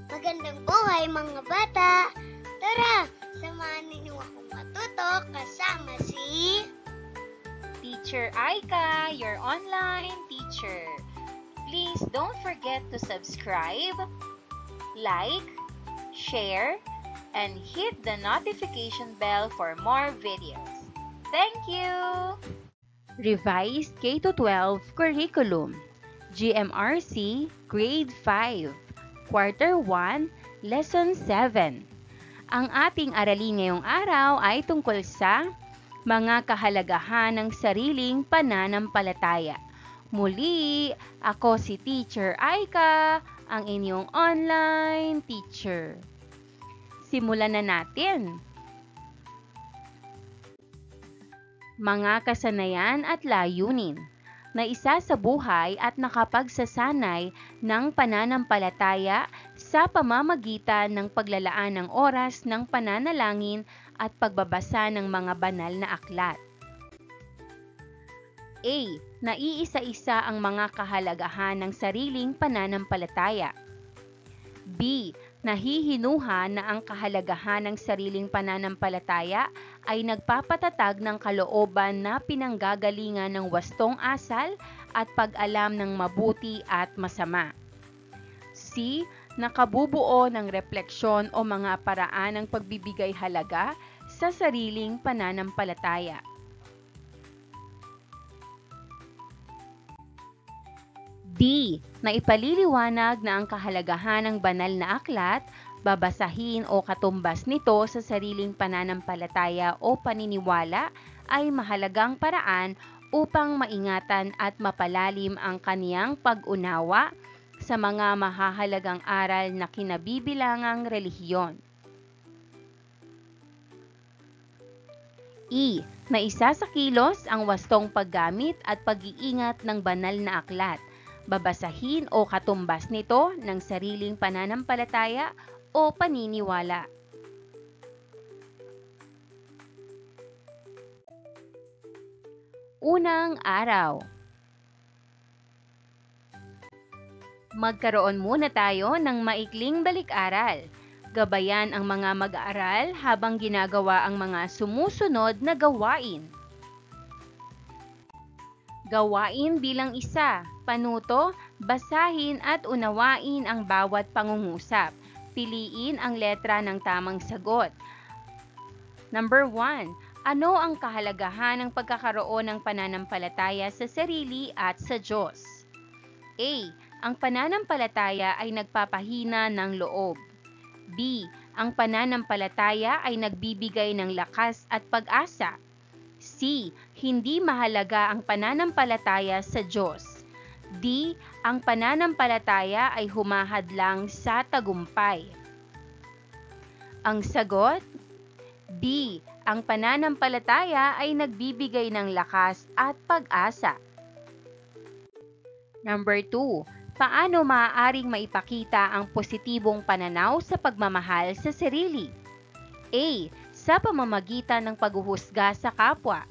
Magandang buhay mga bata! Tara, samahan ninyo akong matuto kasama si Teacher Aika, your online teacher. Please don't forget to subscribe, like, share, and hit the notification bell for more videos. Thank you! Revised K-12 Curriculum, GMRC Grade 5, Quarter 1, Lesson 7. Ang ating aralin ngayong araw ay tungkol sa mga kahalagahan ng sariling pananampalataya. Muli, ako si Teacher Aika, ang inyong online teacher. Simulan na natin. Mga kasanayan at layunin na isa sa buhay at nakapagsasanay ng pananampalataya sa pamamagitan ng paglalaan ng oras ng pananalangin at pagbabasa ng mga banal na aklat. A. Naiisa-isa ang mga kahalagahan ng sariling pananampalataya. B. Nahihinuhan na ang kahalagahan ng sariling pananampalataya ay nagpapatatag ng kalooban na pinanggagalingan ng wastong asal at pag-alam ng mabuti at masama. C. Nakabubuo ng refleksyon o mga paraan ng pagbibigay halaga sa sariling pananampalataya. D. Naipaliliwanag na ang kahalagahan ng banal na aklat, babasahin o katumbas nito sa sariling pananampalataya o paniniwala ay mahalagang paraan upang maingatan at mapalalim ang kaniyang pag-unawa sa mga mahahalagang aral na kinabibilangang relihiyon. E. Naisasakilos ang wastong paggamit at pag-iingat ng banal na aklat, babasahin o katumbas nito ng sariling pananampalataya o paniniwala. Unang araw. Magkaroon muna tayo ng maikling balik-aral. Gabayan ang mga mag-aaral habang ginagawa ang mga sumusunod na gawain. Gawain bilang isa, panuto, basahin at unawain ang bawat pangungusap. Piliin ang letra ng tamang sagot. Number 1. Ano ang kahalagahan ng pagkakaroon ng pananampalataya sa sarili at sa Diyos? A. Ang pananampalataya ay nagpapahina ng loob. B. Ang pananampalataya ay nagbibigay ng lakas at pag-asa. C. Hindi mahalaga ang pananampalataya sa Diyos. D. Ang pananampalataya ay humahadlang sa tagumpay. Ang sagot? B. Ang pananampalataya ay nagbibigay ng lakas at pag-asa. Number 2. Paano maaaring maipakita ang positibong pananaw sa pagmamahal sa sarili? A. Sa pamamagitan ng paghuhusga sa kapwa.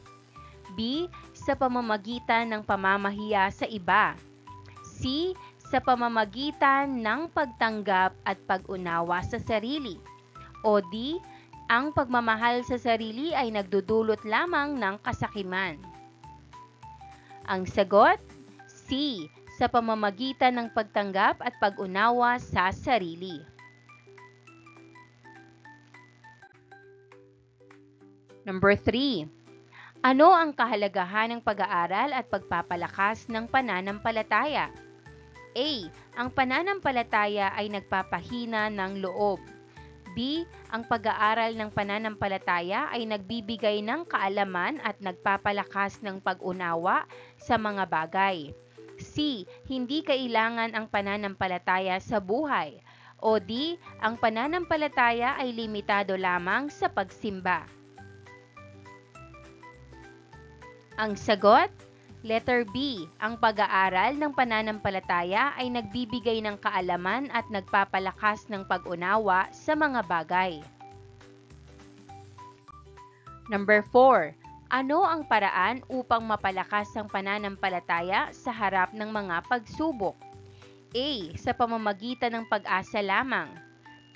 B. Sa pamamagitan ng pamamahiya sa iba. C. Sa pamamagitan ng pagtanggap at pag-unawa sa sarili. O D. Ang pagmamahal sa sarili ay nagdudulot lamang ng kasakiman. Ang sagot? C. Sa pamamagitan ng pagtanggap at pag-unawa sa sarili. Number 3. Ano ang kahalagahan ng pag-aaral at pagpapalakas ng pananampalataya? A. Ang pananampalataya ay nagpapahina ng loob. B. Ang pag-aaral ng pananampalataya ay nagbibigay ng kaalaman at nagpapalakas ng pag-unawa sa mga bagay. C. Hindi kailangan ang pananampalataya sa buhay. O D. Ang pananampalataya ay limitado lamang sa pagsimba. Ang sagot? Letter B. Ang pag-aaral ng pananampalataya ay nagbibigay ng kaalaman at nagpapalakas ng pag-unawa sa mga bagay. Number 4. Ano ang paraan upang mapalakas ang pananampalataya sa harap ng mga pagsubok? A. Sa pamamagitan ng pag-asa lamang.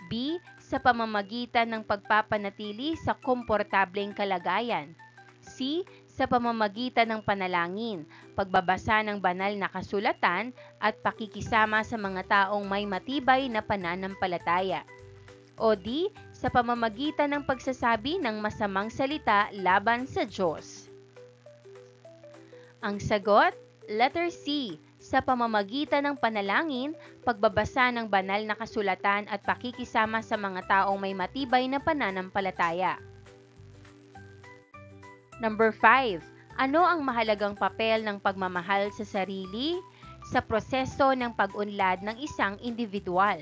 B. Sa pamamagitan ng pagpapanatili sa komportableng kalagayan. C. Sa pamamagitan ng panalangin, pagbabasa ng banal na kasulatan at pakikisama sa mga taong may matibay na pananampalataya. O D. Sa pamamagitan ng pagsasabi ng masamang salita laban sa Diyos. Ang sagot, letter C. Sa pamamagitan ng panalangin, pagbabasa ng banal na kasulatan at pakikisama sa mga taong may matibay na pananampalataya. Number 5. Ano ang mahalagang papel ng pagmamahal sa sarili sa proseso ng pag-unlad ng isang individual?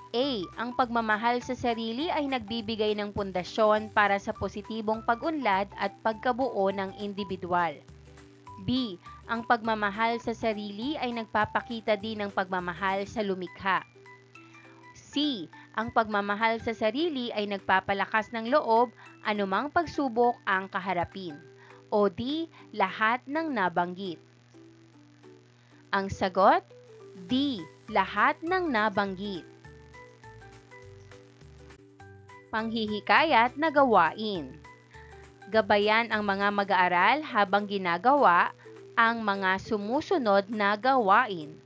A. Ang pagmamahal sa sarili ay nagbibigay ng pundasyon para sa positibong pag-unlad at pagkabuo ng individual. B. Ang pagmamahal sa sarili ay nagpapakita din ng pagmamahal sa lumikha. C. Ang pagmamahal sa sarili ay nagpapalakas ng loob anumang pagsubok ang kaharapin. O D. Lahat ng nabanggit. Ang sagot, D. Lahat ng nabanggit. Panghihikayat na gawain. Gabayan ang mga mag-aaral habang ginagawa ang mga sumusunod na gawain.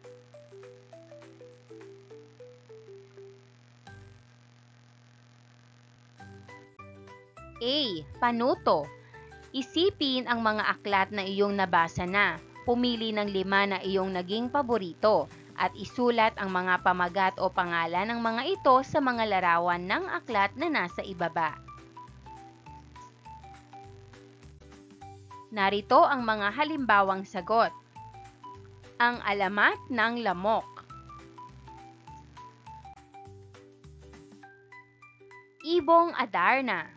A. Panuto. Isipin ang mga aklat na iyong nabasa na. Pumili ng 5 na iyong naging paborito at isulat ang mga pamagat o pangalan ng mga ito sa mga larawan ng aklat na nasa ibaba. Narito ang mga halimbawang sagot. Ang alamat ng lamok. Ibong Adarna.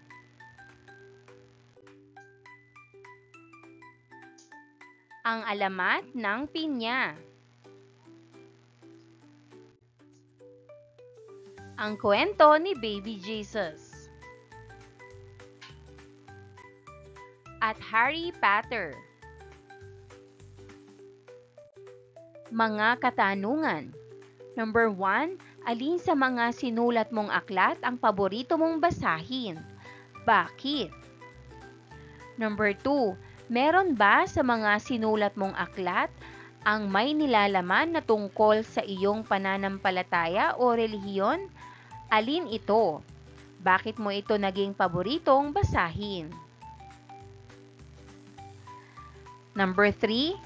Ang alamat ng pinya. Ang kwento ni Baby Jesus. At Harry Potter. Mga katanungan. Number 1, alin sa mga sinulat mong aklat ang paborito mong basahin? Bakit? Number 2, meron ba sa mga sinulat mong aklat ang may nilalaman na tungkol sa iyong pananampalataya o relihiyon? Alin ito? Bakit mo ito naging paboritong basahin? Number 3,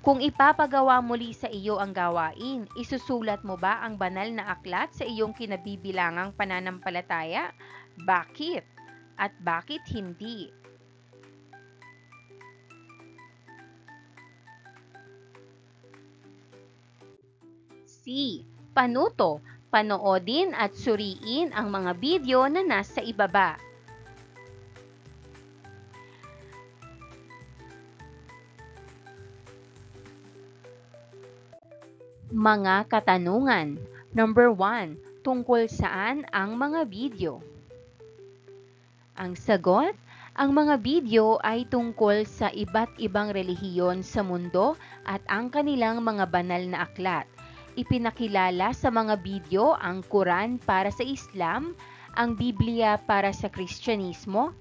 kung ipapagawa muli sa iyo ang gawain, isusulat mo ba ang banal na aklat sa iyong kinabibilangang pananampalataya? Bakit? At bakit hindi? C. Panuto. Panoodin at suriin ang mga video na nasa ibaba. Mga katanungan. Number 1. Tungkol saan ang mga video? Ang sagot, ang mga video ay tungkol sa iba't ibang relihiyon sa mundo at ang kanilang mga banal na aklat. Ipinakilala sa mga video ang Quran para sa Islam, ang Biblia para sa Kristyanismo,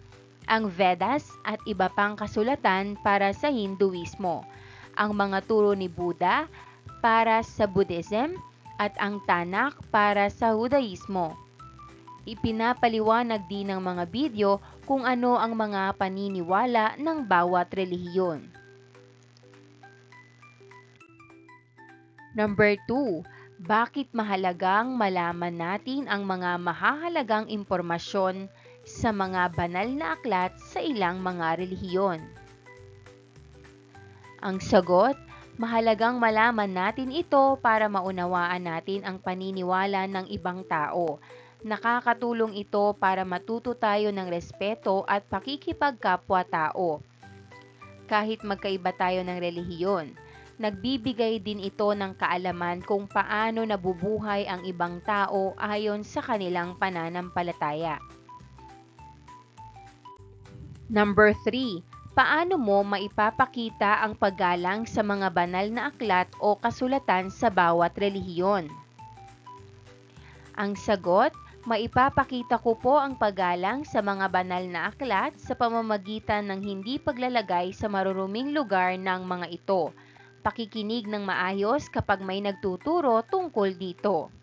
ang Vedas at iba pang kasulatan para sa Hinduismo, ang mga turo ni Buddha para sa Buddhism at ang Tanakh para sa Judaismo. Ipinapaliwanag din ng mga video kung ano ang mga paniniwala ng bawat relihiyon. Number 2, bakit mahalagang malaman natin ang mga mahahalagang impormasyon sa mga banal na aklat sa ilang mga relihiyon? Ang sagot, mahalagang malaman natin ito para maunawaan natin ang paniniwala ng ibang tao. Nakakatulong ito para matuto tayo ng respeto at pakikipagkapwa-tao. Kahit magkaiba tayo ng relihiyon, nagbibigay din ito ng kaalaman kung paano nabubuhay ang ibang tao ayon sa kanilang pananampalataya. Number 3, Paano mo maipapakita ang paggalang sa mga banal na aklat o kasulatan sa bawat relihiyon? Ang sagot, maipapakita ko po ang paggalang sa mga banal na aklat sa pamamagitan ng hindi paglalagay sa maruruming lugar ng mga ito. Pakikinig ng maayos kapag may nagtuturo tungkol dito.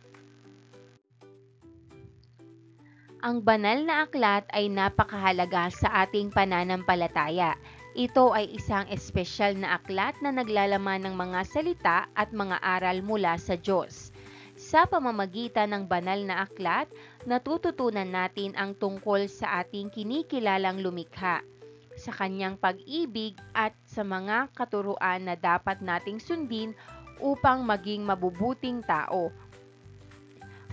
Ang banal na aklat ay napakahalaga sa ating pananampalataya. Ito ay isang espesyal na aklat na naglalaman ng mga salita at mga aral mula sa Diyos. Sa pamamagitan ng banal na aklat, natututunan natin ang tungkol sa ating kinikilalang lumikha, sa kanyang pag-ibig at sa mga katuruan na dapat nating sundin upang maging mabubuting tao.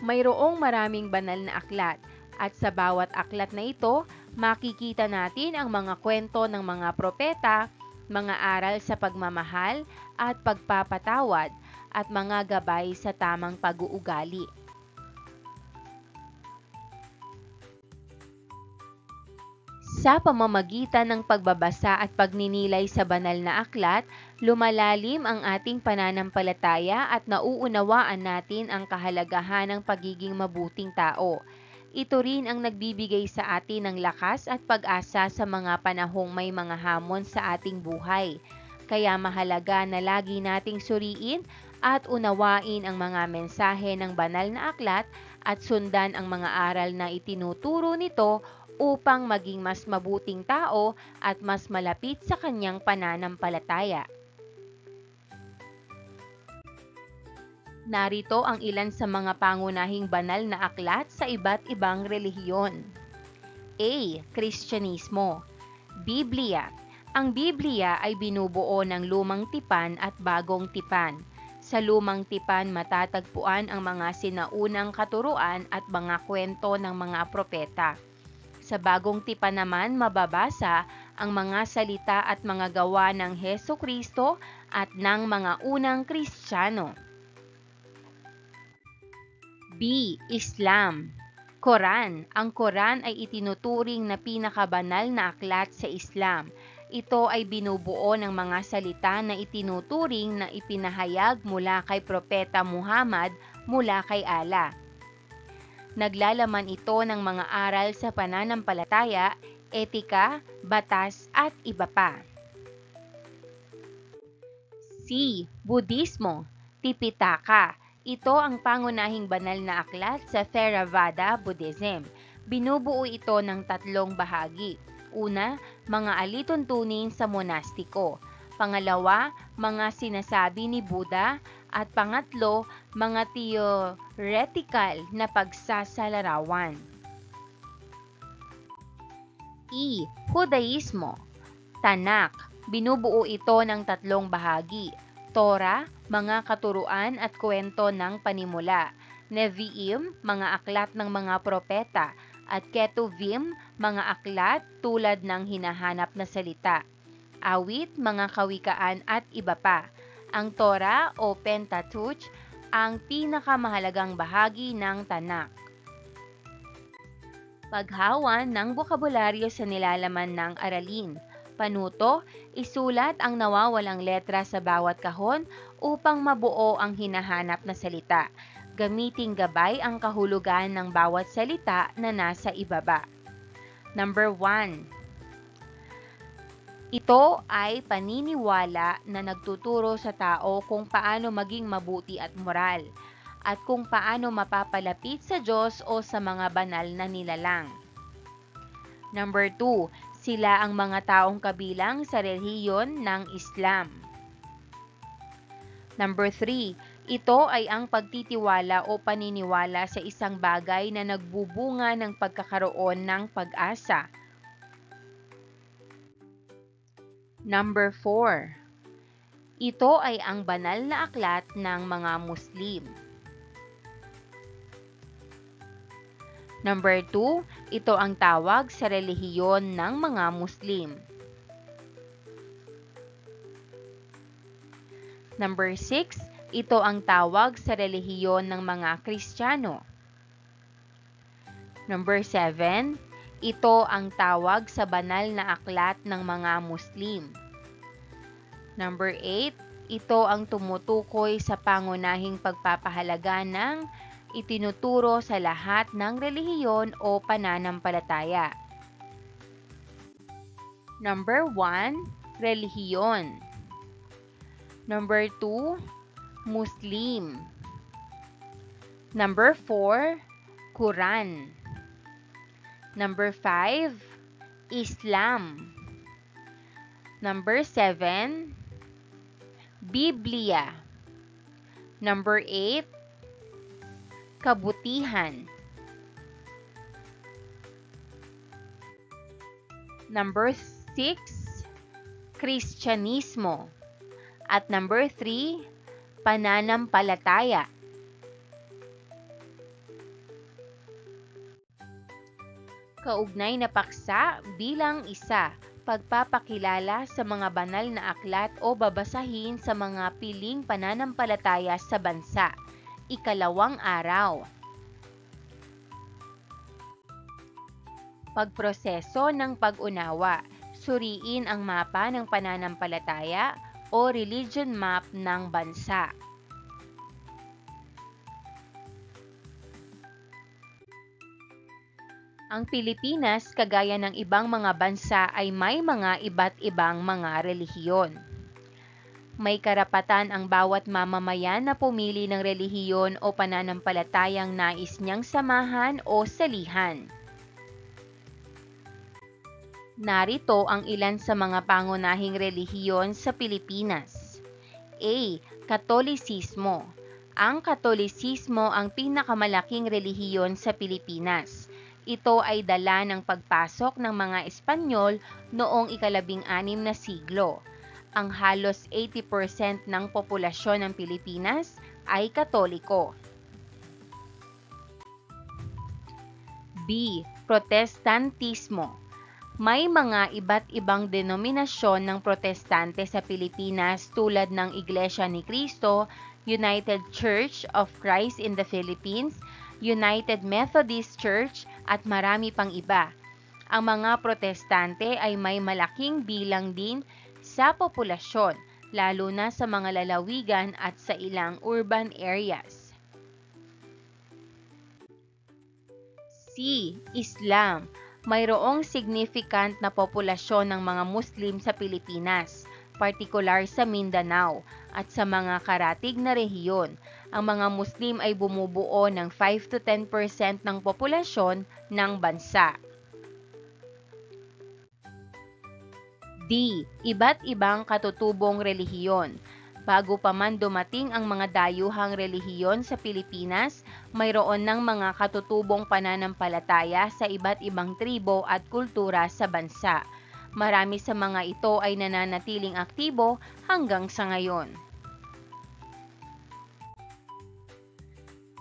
Mayroong maraming banal na aklat. At sa bawat aklat na ito, makikita natin ang mga kwento ng mga propeta, mga aral sa pagmamahal at pagpapatawad, at mga gabay sa tamang pag-uugali. Sa pamamagitan ng pagbabasa at pagninilay sa banal na aklat, lumalalim ang ating pananampalataya at nauunawaan natin ang kahalagahan ng pagiging mabuting tao. Ito rin ang nagbibigay sa atin ng lakas at pag-asa sa mga panahong may mga hamon sa ating buhay. Kaya mahalaga na lagi nating suriin at unawain ang mga mensahe ng banal na aklat at sundan ang mga aral na itinuturo nito upang maging mas mabuting tao at mas malapit sa kanyang pananampalataya. Narito ang ilan sa mga pangunahing banal na aklat sa iba't ibang relihiyon. A. Kristyanismo. Biblia. Ang Biblia ay binubuo ng lumang tipan at bagong tipan. Sa lumang tipan matatagpuan ang mga sinaunang katuruan at mga kwento ng mga propeta. Sa bagong tipan naman mababasa ang mga salita at mga gawa ng Heso Kristo at ng mga unang Kristiyano. B. Islam. Quran. Ang Quran ay itinuturing na pinakabanal na aklat sa Islam. Ito ay binubuo ng mga salita na itinuturing na ipinahayag mula kay Propeta Muhammad mula kay Allah. Naglalaman ito ng mga aral sa pananampalataya, etika, batas at iba pa. C. Budismo. Tipitaka. Ito ang pangunahing banal na aklat sa Theravada Buddhism. Binubuo ito ng 3 bahagi. Una, mga alituntunin sa monastiko. Pangalawa, mga sinasabi ni Buddha. At pangatlo, mga theoretical na pagsasalarawan. E. Judaismo. Tanakh. Binubuo ito ng 3 bahagi. Torah, mga katuruan at kwento ng panimula. Nevi'im, mga aklat ng mga propeta. At Ketuvim, mga aklat tulad ng hinahanap na salita. Awit, mga kawikaan at iba pa. Ang Torah o Pentateuch ang pinakamahalagang bahagi ng Tanakh. Paghawan ng bokabularyo sa nilalaman ng aralin. Panuto, isulat ang nawawalang letra sa bawat kahon upang mabuo ang hinahanap na salita. Gamiting gabay ang kahulugan ng bawat salita na nasa ibaba. Number 1. Ito ay paniniwala na nagtuturo sa tao kung paano maging mabuti at moral, at kung paano mapapalapit sa Diyos o sa mga banal na nilalang. Number 2. Sila ang mga taong kabilang sa relihiyon ng Islam. Number 3. Ito ay ang pagtitiwala o paniniwala sa isang bagay na nagbubunga ng pagkakaroon ng pag-asa. Number 4. Ito ay ang banal na aklat ng mga Muslim. Number 2, ito ang tawag sa relihiyon ng mga Muslim. Number 6, ito ang tawag sa relihiyon ng mga Kristiyano. Number 7, Ito ang tawag sa banal na aklat ng mga Muslim. Number 8, ito ang tumutukoy sa pangunahing pagpapahalaga ng itinuturo sa lahat ng relihiyon o pananampalataya. Number 1, relihiyon. Number 2, Muslim. Number 4, Quran. Number 5, Islam. Number 7, Biblia. Number 8, kabutihan. Number 6, Kristyanismo. At number 3, pananampalataya. Kaugnay na paksa bilang isa, pagpapakilala sa mga banal na aklat o babasahin sa mga piling pananampalataya sa bansa. Ikalawang araw. Pagproseso ng pag-unawa. Suriin ang mapa ng pananampalataya o religion map ng bansa. Ang Pilipinas, kagaya ng ibang mga bansa, ay may mga iba't ibang mga relihiyon. May karapatan ang bawat mamamayan na pumili ng relihiyon o pananampalatayang nais niyang samahan o salihan. Narito ang ilan sa mga pangunahing relihiyon sa Pilipinas. A. Katolisismo. Ang Katolisismo ang pinakamalaking relihiyon sa Pilipinas. Ito ay dala ng pagpasok ng mga Espanyol noong ika-16 na siglo. Ang halos 80% ng populasyon ng Pilipinas ay Katoliko. B. Protestantismo. May mga iba't ibang denominasyon ng protestante sa Pilipinas tulad ng Iglesia ni Cristo, United Church of Christ in the Philippines, United Methodist Church, at marami pang iba. Ang mga protestante ay may malaking bilang din sa populasyon, lalo na sa mga lalawigan at sa ilang urban areas. C. Islam. Mayroong significant na populasyon ng mga Muslim sa Pilipinas, partikular sa Mindanao at sa mga karatig na rehiyon. Ang mga Muslim ay bumubuo ng 5 to 10% ng populasyon ng bansa. D. Iba't ibang katutubong relihiyon. Bago pa man dumating ang mga dayuhang relihiyon sa Pilipinas, mayroon ng mga katutubong pananampalataya sa iba't ibang tribo at kultura sa bansa. Marami sa mga ito ay nananatiling aktibo hanggang sa ngayon.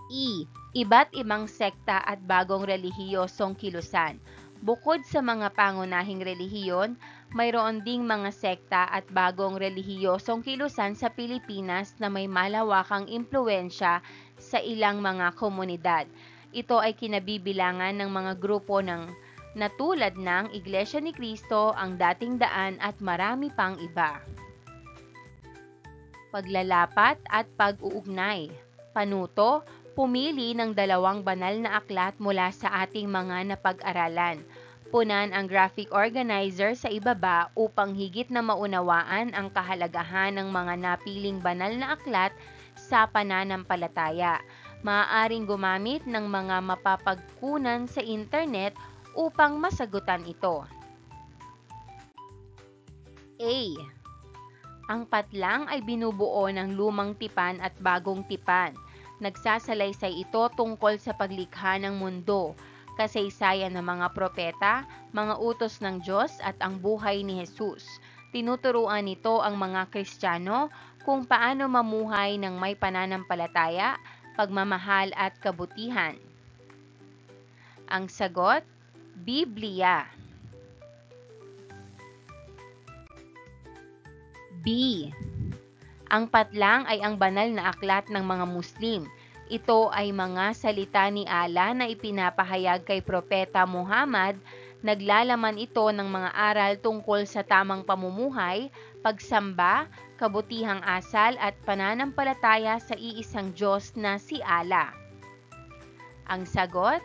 E. Iba't ibang sekta at bagong relihiyosong kilusan. Bukod sa mga pangunahing relihiyon, mayroon ding mga sekta at bagong relihiyosong kilusan sa Pilipinas na may malawakang impluwensya sa ilang mga komunidad. Ito ay kinabibilangan ng mga grupo na tulad ng Iglesia ni Cristo, ang Dating Daan at marami pang iba. Paglalapat at pag-uugnay. Panuto, pumili ng 2 banal na aklat mula sa ating mga napag-aralan. Punan ang graphic organizer sa ibaba upang higit na maunawaan ang kahalagahan ng mga napiling banal na aklat sa pananampalataya. Maaaring gumamit ng mga mapapagkunan sa internet upang masagutan ito. A. Ang patlang ay binubuo ng lumang tipan at bagong tipan. Nagsasalaysay ito tungkol sa paglikha ng mundo, kasaysayan ng mga propeta, mga utos ng Diyos at ang buhay ni Jesus. Tinuturuan nito ang mga Kristiyano kung paano mamuhay ng may pananampalataya, pagmamahal at kabutihan. Ang sagot, Biblia. B. Ang patlang ay ang banal na aklat ng mga Muslim. Ito ay mga salita ni Allah na ipinapahayag kay Propeta Muhammad Naglalaman ito ng mga aral tungkol sa tamang pamumuhay, pagsamba, kabutihang asal at pananampalataya sa iisang Diyos na si Allah. Ang sagot,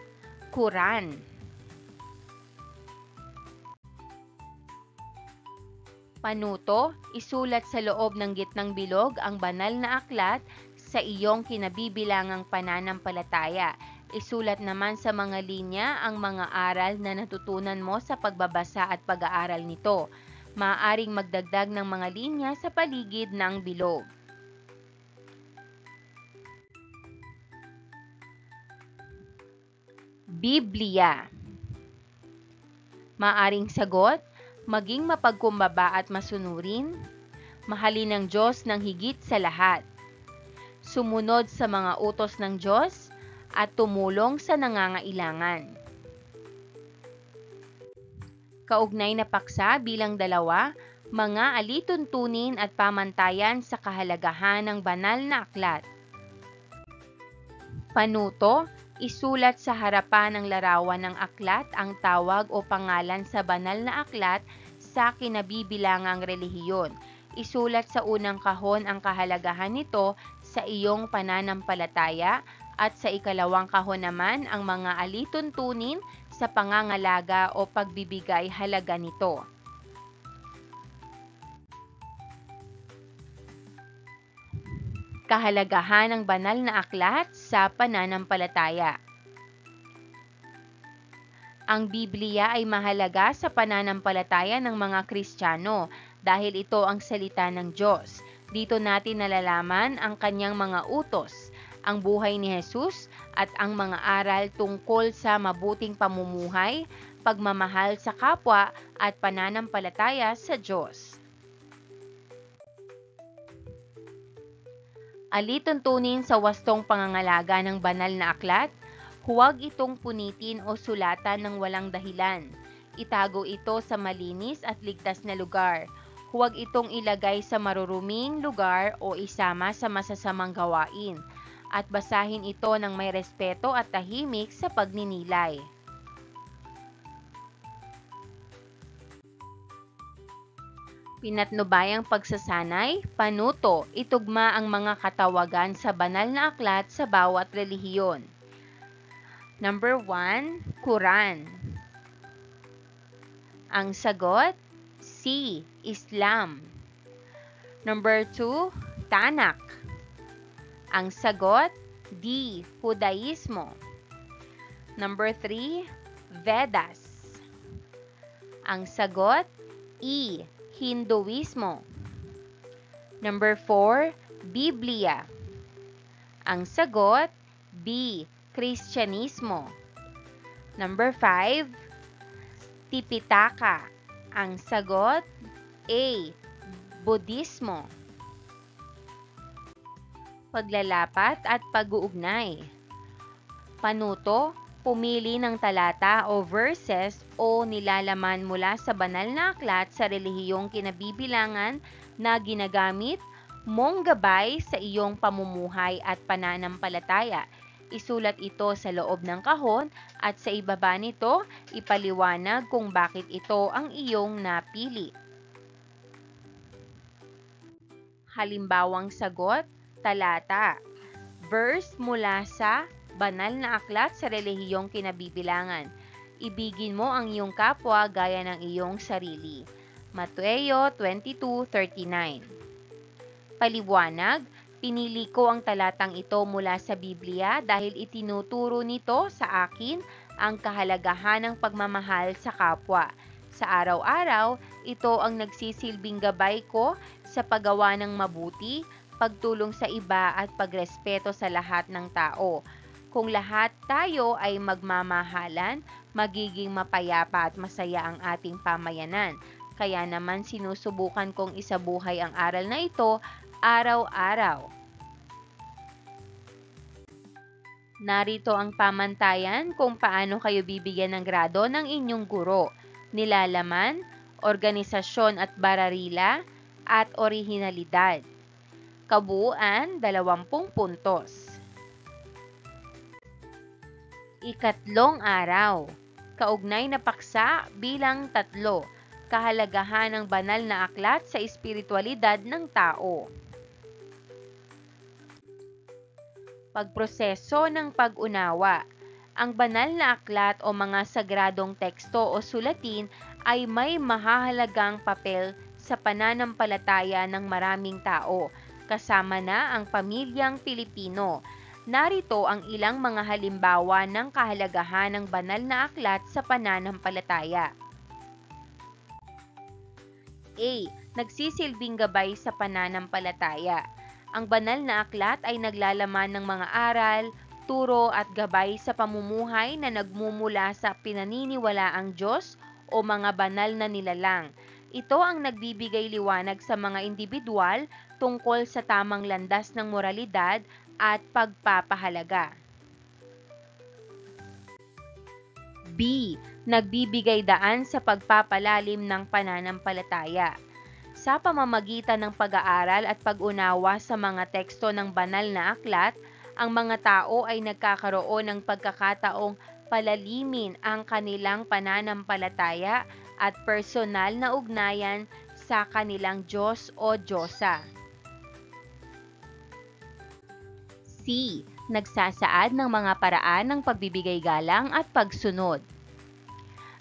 Quran. Panuto, isulat sa loob ng gitnang bilog ang banal na aklat sa iyong kinabibilangang pananampalataya. Isulat naman sa mga linya ang mga aral na natutunan mo sa pagbabasa at pag-aaral nito. Maaaring magdagdag ng mga linya sa paligid ng bilog. Biblia. Maaring sagot, maging mapagkumbaba at masunurin, mahalin ng Diyos ng higit sa lahat, sumunod sa mga utos ng Diyos, at tumulong sa nangangailangan. Kaugnay na paksa bilang 2, mga alituntunin at pamantayan sa kahalagahan ng banal na aklat. Panuto, isulat sa harapan ng larawan ng aklat ang tawag o pangalan sa banal na aklat sa kinabibilangang relihiyon. Isulat sa unang kahon ang kahalagahan nito sa iyong pananampalataya at sa ikalawang kahon naman ang mga alituntunin sa pangangalaga o pagbibigay halaga nito. Kahalagahan ng banal na aklat sa pananampalataya. Ang Biblia ay mahalaga sa pananampalataya ng mga Kristiyano dahil ito ang salita ng Diyos. Dito natin nalalaman ang kanyang mga utos, ang buhay ni Jesus at ang mga aral tungkol sa mabuting pamumuhay, pagmamahal sa kapwa at pananampalataya sa Diyos. Alituntunin sa wastong pangangalaga ng banal na aklat, huwag itong punitin o sulatan ng walang dahilan. Itago ito sa malinis at ligtas na lugar. Huwag itong ilagay sa maruruming lugar o isama sa masasamang gawain. At basahin ito ng may respeto at tahimik sa pagninilay. Pinatnubayang pagsasanay, panuto, itugma ang mga katawagan sa banal na aklat sa bawat relihiyon. Number 1, Quran. Ang sagot, C, Islam. Number 2, Tanakh. Ang sagot, D, Judaismo. Number 3, Vedas. Ang sagot, E, Hinduismo. Number 4, Biblia. Ang sagot, B, Kristyanismo. Number 5, Tipitaka. Ang sagot, A, Budismo. Paglalapat at pag-uugnay. Panuto, pumili ng talata o verses o nilalaman mula sa banal na aklat sa relihiyong kinabibilangan na ginagamit mong gabay sa iyong pamumuhay at pananampalataya. Isulat ito sa loob ng kahon at sa ibaba nito ipaliwanag kung bakit ito ang iyong napili. Halimbawang sagot, talata. Verse mula sa banal na aklat sa relihiyong kinabibilangan. Ibigin mo ang iyong kapwa gaya ng iyong sarili. Mateo 22:39. Paliwanag, pinili ko ang talatang ito mula sa Biblia dahil itinuturo nito sa akin ang kahalagahan ng pagmamahal sa kapwa. Sa araw-araw, ito ang nagsisilbing gabay ko sa paggawa ng mabuti, pagtulong sa iba at pagrespeto sa lahat ng tao. Kung lahat tayo ay magmamahalan, magiging mapayapa at masaya ang ating pamayanan. Kaya naman sinusubukan kong isabuhay ang aral na ito araw-araw. Narito ang pamantayan kung paano kayo bibigyan ng grado ng inyong guro. Nilalaman, organisasyon at bararila, at orihinalidad. Kabuuan, 20 puntos. Ikatlong araw, Kaugnay na paksa bilang 3. Kahalagahan ng banal na aklat sa espiritualidad ng tao. Pagproseso ng pag-unawa. Ang banal na aklat o mga sagradong teksto o sulatin ay may mahahalagang papel sa pananampalataya ng maraming tao, kasama na ang pamilyang Pilipino. Narito ang ilang mga halimbawa ng kahalagahan ng banal na aklat sa pananampalataya. A. Nagsisilbing gabay sa pananampalataya. Ang banal na aklat ay naglalaman ng mga aral, turo at gabay sa pamumuhay na nagmumula sa pinaniniwalaang Diyos o mga banal na nilalang. Ito ang nagbibigay liwanag sa mga individual tungkol sa tamang landas ng moralidad at pagpapahalaga. B. Nagbibigay daan sa pagpapalalim ng pananampalataya. Sa pamamagitan ng pag-aaral at pag-unawa sa mga teksto ng banal na aklat, ang mga tao ay nagkakaroon ng pagkakataong palalimin ang kanilang pananampalataya at personal na ugnayan sa kanilang Diyos o Diyosa. C. Nagsasaad ng mga paraan ng pagbibigay galang at pagsunod.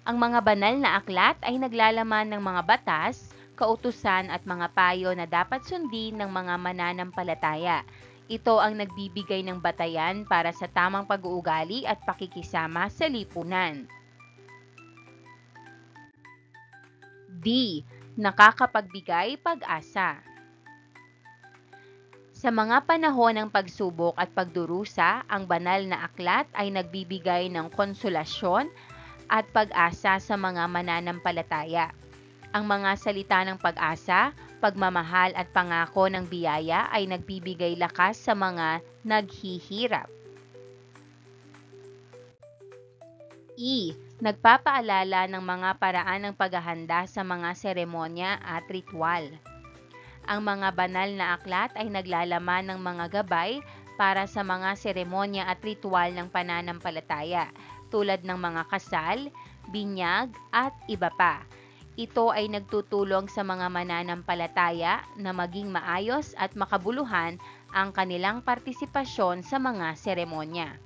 Ang mga banal na aklat ay naglalaman ng mga batas, kautusan at mga payo na dapat sundin ng mga mananampalataya. Ito ang nagbibigay ng batayan para sa tamang pag-uugali at pakikisama sa lipunan. D. Nakakapagbigay pag-asa. Sa mga panahon ng pagsubok at pagdurusa, ang banal na aklat ay nagbibigay ng konsolasyon at pag-asa sa mga mananampalataya. Ang mga salita ng pag-asa, pagmamahal at pangako ng biyaya ay nagbibigay lakas sa mga naghihirap. E. Nagpapaalala ng mga paraan ng paghahanda sa mga seremonya at ritual. Ang mga banal na aklat ay naglalaman ng mga gabay para sa mga seremonya at ritual ng pananampalataya, tulad ng mga kasal, binyag at iba pa. Ito ay nagtutulong sa mga mananampalataya na maging maayos at makabuluhan ang kanilang partisipasyon sa mga seremonya.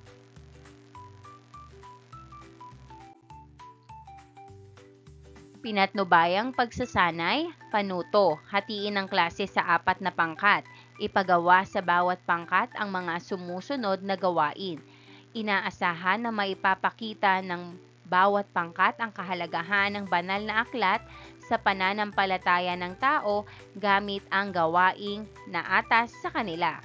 Pinatnubayang pagsasanay, panuto, hatiin ang klase sa 4 na pangkat, ipagawa sa bawat pangkat ang mga sumusunod na gawain. Inaasahan na maipapakita ng bawat pangkat ang kahalagahan ng banal na aklat sa pananampalataya ng tao gamit ang gawaing naatas sa kanila.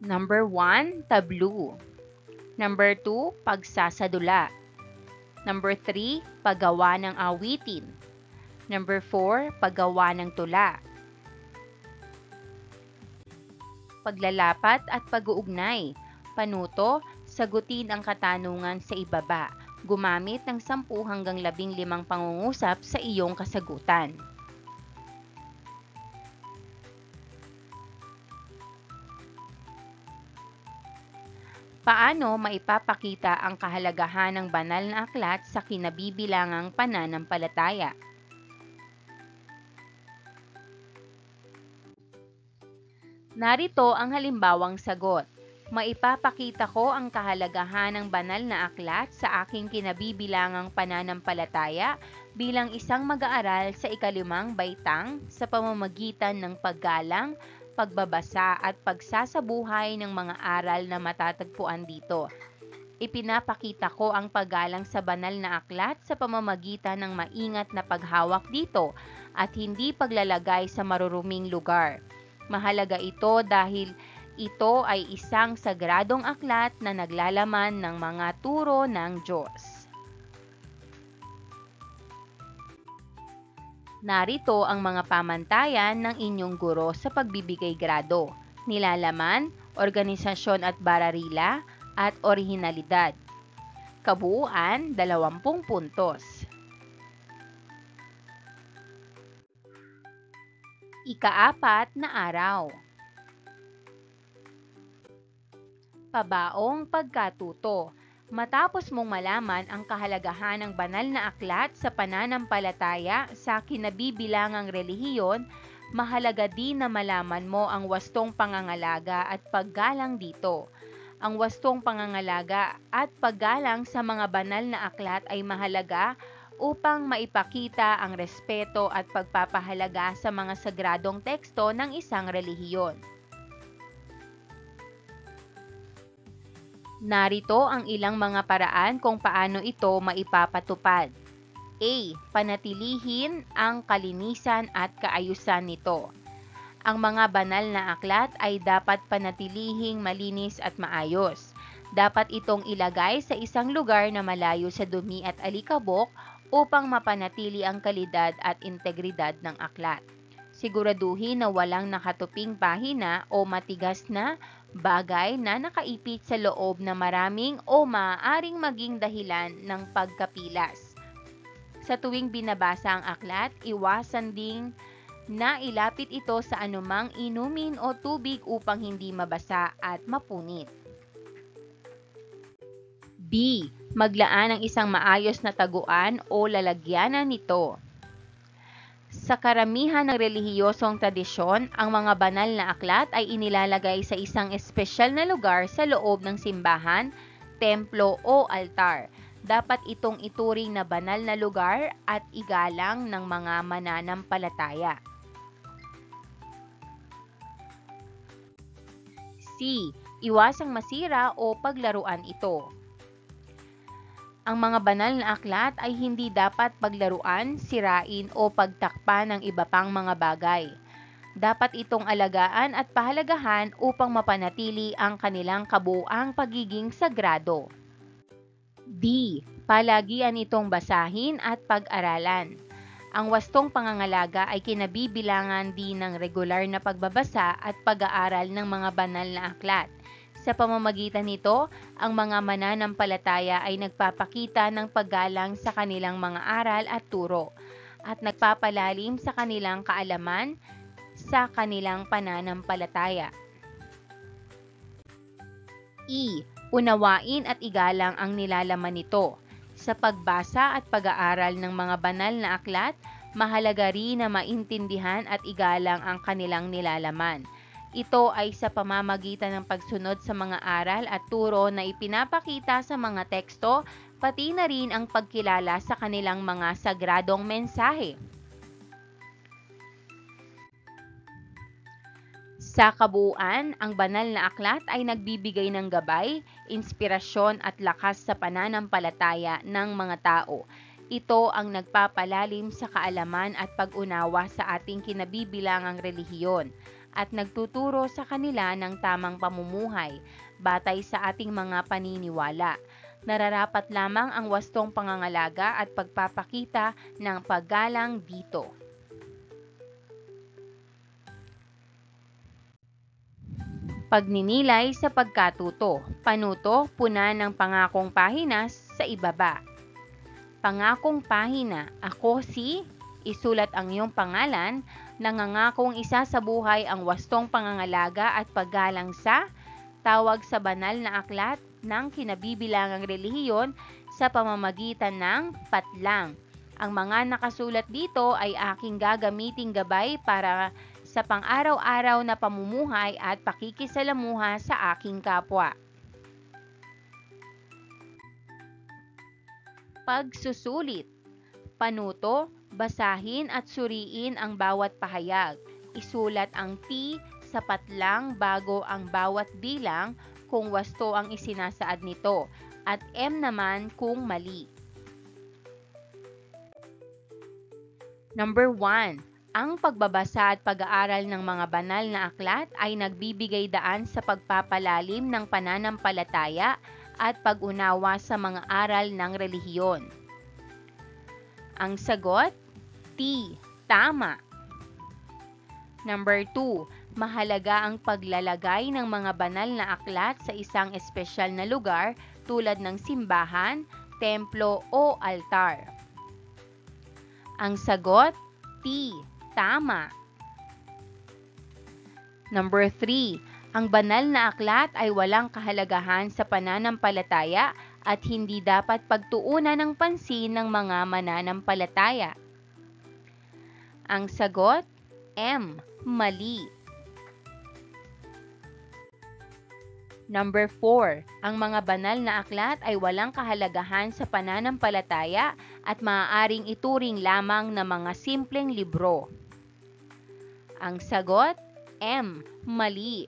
Number 1, tablu. Number 2, pagsasadula. Number 3, paggawa ng awitin. Number 4, paggawa ng tula. Paglalapat at pag-uugnay. Panuto, sagutin ang katanungan sa ibaba. Gumamit ng 10 hanggang 15 pangungusap sa iyong kasagutan. Paano maipapakita ang kahalagahan ng banal na aklat sa kinabibilangang pananampalataya? Narito ang halimbawang sagot. Maipapakita ko ang kahalagahan ng banal na aklat sa aking kinabibilangang pananampalataya bilang isang mag-aaral sa 5 baitang sa pamamagitan ng paggalang, pagbabasa at pagsasabuhay ng mga aral na matatagpuan dito. Ipinapakita ko ang paggalang sa banal na aklat sa pamamagitan ng maingat na paghawak dito at hindi paglalagay sa maruruming lugar. Mahalaga ito dahil ito ay isang sagradong aklat na naglalaman ng mga turo ng Diyos. Narito ang mga pamantayan ng inyong guro sa pagbibigay grado. Nilalaman, organisasyon at bararila, at orihinalidad. Kabuuan, 20 puntos. Ika-4 na araw. Pabaong pagkatuto. Matapos mong malaman ang kahalagahan ng banal na aklat sa pananampalataya sa kinabibilangang relihiyon, mahalaga din na malaman mo ang wastong pangangalaga at paggalang dito. Ang wastong pangangalaga at paggalang sa mga banal na aklat ay mahalaga upang maipakita ang respeto at pagpapahalaga sa mga sagradong teksto ng isang relihiyon. Narito ang ilang mga paraan kung paano ito maipapatupad. A. Panatilihin ang kalinisan at kaayusan nito. Ang mga banal na aklat ay dapat panatilihing malinis at maayos. Dapat itong ilagay sa isang lugar na malayo sa dumi at alikabok upang mapanatili ang kalidad at integridad ng aklat. Siguraduhin na walang nakatuping pahina o matigas na bagay na nakaipit sa loob na maraming o maaaring maging dahilan ng pagkapilas. Sa tuwing binabasa ang aklat, iwasan ding na ilapit ito sa anumang inumin o tubig upang hindi mabasa at mapunit. B. Maglaan ng isang maayos na taguan o lalagyanan nito. Sa karamihan ng relihiyosong tradisyon, ang mga banal na aklat ay inilalagay sa isang espesyal na lugar sa loob ng simbahan, templo o altar. Dapat itong ituring na banal na lugar at igalang ng mga mananampalataya. C. Iwasang masira o paglaruan ito. Ang mga banal na aklat ay hindi dapat paglaruan, sirain o pagtakpan ng iba pang mga bagay. Dapat itong alagaan at pahalagahan upang mapanatili ang kanilang kabuuang pagiging sagrado. D. Palagian itong basahin at pag-aralan. Ang wastong pangangalaga ay kinabibilangan din ng regular na pagbabasa at pag-aaral ng mga banal na aklat. Sa pamamagitan nito, ang mga mananampalataya ay nagpapakita ng paggalang sa kanilang mga aral at turo at nagpapalalim sa kanilang kaalaman sa kanilang pananampalataya. E. Unawain at igalang ang nilalaman nito. Sa pagbasa at pag-aaral ng mga banal na aklat, mahalaga rin na maintindihan at igalang ang kanilang nilalaman. Ito ay sa pamamagitan ng pagsunod sa mga aral at turo na ipinapakita sa mga teksto, pati na rin ang pagkilala sa kanilang mga sagradong mensahe. Sa kabuuan, ang banal na aklat ay nagbibigay ng gabay, inspirasyon at lakas sa pananampalataya ng mga tao. Ito ang nagpapalalim sa kaalaman at pag-unawa sa ating kinabibilangang relihiyon at nagtuturo sa kanila ng tamang pamumuhay batay sa ating mga paniniwala. Nararapat lamang ang wastong pangangalaga at pagpapakita ng paggalang dito. Pagninilay sa pagkatuto. Panuto, puna ng pangakong pahina sa ibaba. Pangakong pahina. Ako si, isulat ang iyong pangalan, nangangakong isa sa buhay ang wastong pangangalaga at paggalang sa tawag sa banal na aklat ng kinabibilangang relihiyon sa pamamagitan ng patlang. Ang mga nakasulat dito ay aking gagamiting gabay para sa pang-araw-araw na pamumuhay at pakikisalamuha sa aking kapwa. Pagsusulit. Panuto, basahin at suriin ang bawat pahayag. Isulat ang T sa patlang bago ang bawat bilang kung wasto ang isinasaad nito at M naman kung mali. Number 1. Ang pagbabasa at pag-aaral ng mga banal na aklat ay nagbibigay daan sa pagpapalalim ng pananampalataya at pag-unawa sa mga aral ng relihiyon. Ang sagot, T. Tama. Number 2. Mahalaga ang paglalagay ng mga banal na aklat sa isang espesyal na lugar tulad ng simbahan, templo o altar. Ang sagot, T. Tama. Number 3. Ang banal na aklat ay walang kahalagahan sa pananampalataya at hindi dapat pagtuunan ng pansin ng mga mananampalataya. Ang sagot, M. Mali. Number 4. Ang mga banal na aklat ay walang kahalagahan sa pananampalataya at maaaring ituring lamang na mga simpleng libro. Ang sagot, M. Mali.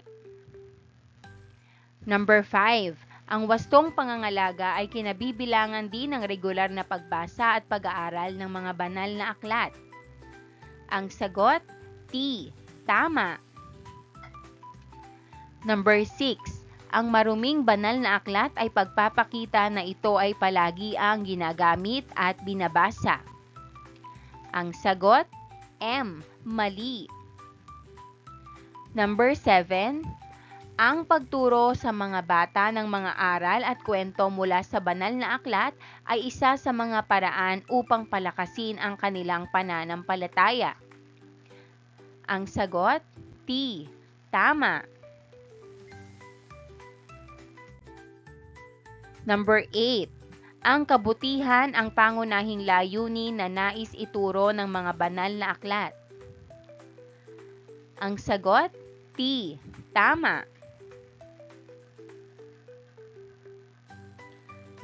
Number 5. Ang wastong pangangalaga ay kinabibilangan din ng regular na pagbasa at pag-aaral ng mga banal na aklat. Ang sagot, T. Tama. Number 6. Ang maruming banal na aklat ay pagpapakita na ito ay palagi ang ginagamit at binabasa. Ang sagot, M. Mali. Number 7. Ang pagturo sa mga bata ng mga aral at kwento mula sa banal na aklat ay isa sa mga paraan upang palakasin ang kanilang pananampalataya. Ang sagot, T. Tama. Number 8. Ang kabutihan ang pangunahing layunin na nais ituro ng mga banal na aklat. Ang sagot, T. Tama.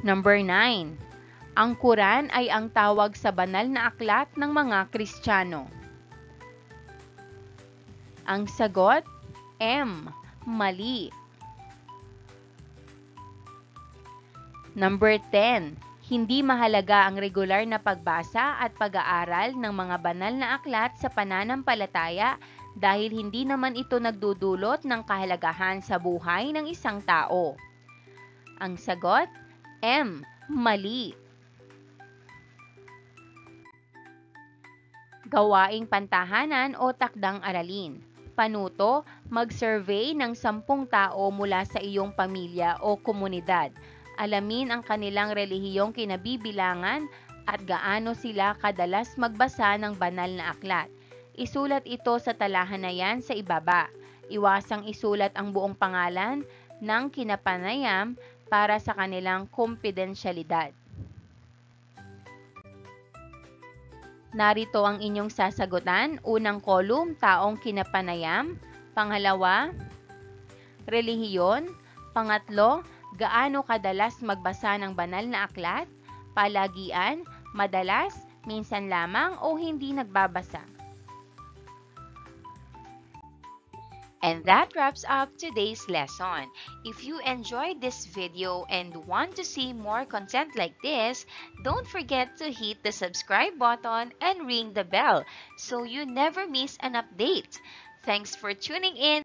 Number 9. Ang Quran ay ang tawag sa banal na aklat ng mga Kristiyano. Ang sagot, M. Mali. Number 10. Hindi mahalaga ang regular na pagbasa at pag-aaral ng mga banal na aklat sa pananampalataya dahil hindi naman ito nagdudulot ng kahalagahan sa buhay ng isang tao. Ang sagot, M. Mali. Gawaing pantahanan o takdang aralin. Panuto, mag-survey ng 10 tao mula sa iyong pamilya o komunidad. Alamin ang kanilang relihiyong kinabibilangan at gaano sila kadalas magbasa ng banal na aklat. Isulat ito sa talahanayan sa ibaba. Iwasang isulat ang buong pangalan ng kinapanayam para sa kanilang kumpidensyalidad. Narito ang inyong sasagutan. Unang kolum, taong kinapanayam. Pangalawa, relihiyon. Pangatlo, gaano kadalas magbasa ng banal na aklat? Palagian, madalas, minsan lamang o hindi nagbabasa. And that wraps up today's lesson. If you enjoyed this video and want to see more content like this, don't forget to hit the subscribe button and ring the bell so you never miss an update. Thanks for tuning in.